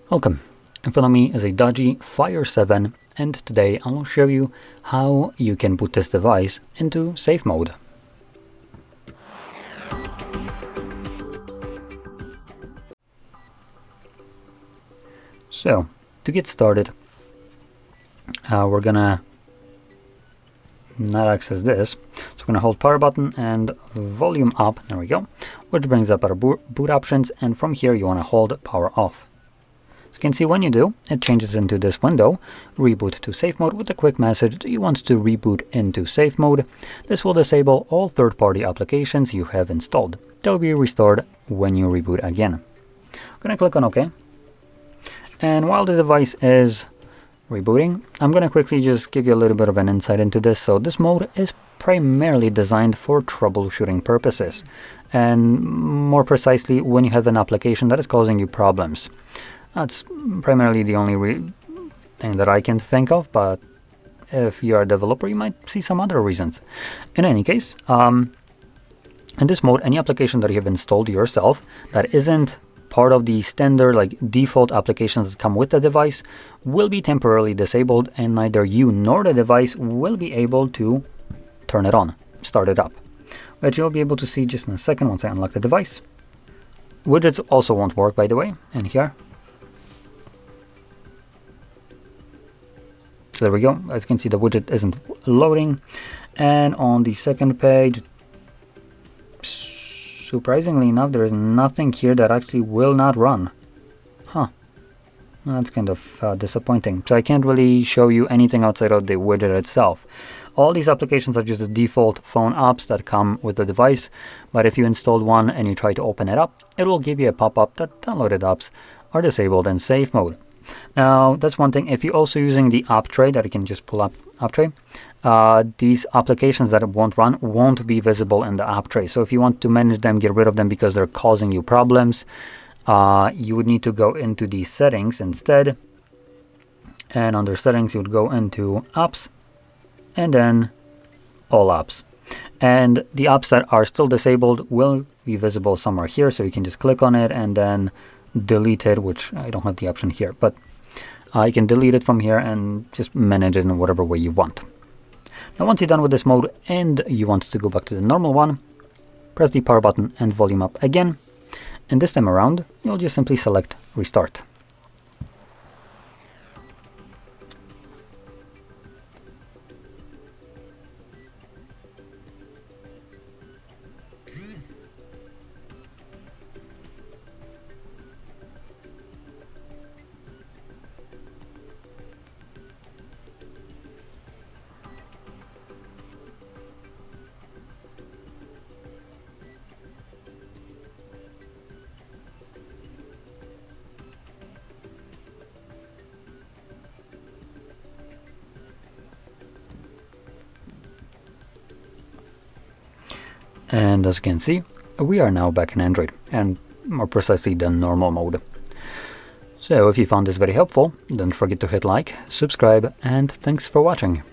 Welcome. In front of me is a DOOGEE Fire 7, and today I will show you how you can put this device into safe mode. So, to get started, we're gonna not access this. So we're gonna hold power button and volume up, there we go, which brings up our boot options, and from here you wanna hold power off. As you can see, when you do, it changes into this window, reboot to safe mode, with a quick message that you want to reboot into safe mode. This will disable all third-party applications you have installed. They'll be restored when you reboot again. I'm gonna click on OK. And while the device is rebooting, I'm gonna quickly just give you a little bit of an insight into this. So this mode is primarily designed for troubleshooting purposes, and more precisely when you have an application that is causing you problems. That's primarily the only thing that I can think of, but if you're a developer, you might see some other reasons. In any case, in this mode, any application that you have installed yourself that isn't part of the standard default applications that come with the device will be temporarily disabled, and neither you nor the device will be able to turn it on, start it up, which you'll be able to see just in a second once I unlock the device. Widgets also won't work, by the way, in here. So there we go. As you can see, the widget isn't loading. And on the second page, surprisingly enough, there is nothing here that actually will not run. Huh. That's kind of disappointing. So I can't really show you anything outside of the widget itself. All these applications are just the default phone apps that come with the device. But if you installed one and you try to open it up, it will give you a pop-up that downloaded apps are disabled in safe mode. Now, that's one thing. If you're also using the app tray that you can just pull up app tray, these applications that won't run won't be visible in the app tray. So if you want to manage them, get rid of them because they're causing you problems, you would need to go into the settings instead. And under settings, you would go into apps and then all apps. And the apps that are still disabled will be visible somewhere here. So you can just click on it and then delete it, which I don't have the option here, but you can delete it from here and just manage it in whatever way you want. Now, once you're done with this mode and you want to go back to the normal one, press the power button and volume up again. And this time around, you'll just simply select restart. And as you can see, we are now back in Android, and more precisely the normal mode. So if you found this very helpful, don't forget to hit like, subscribe, and thanks for watching.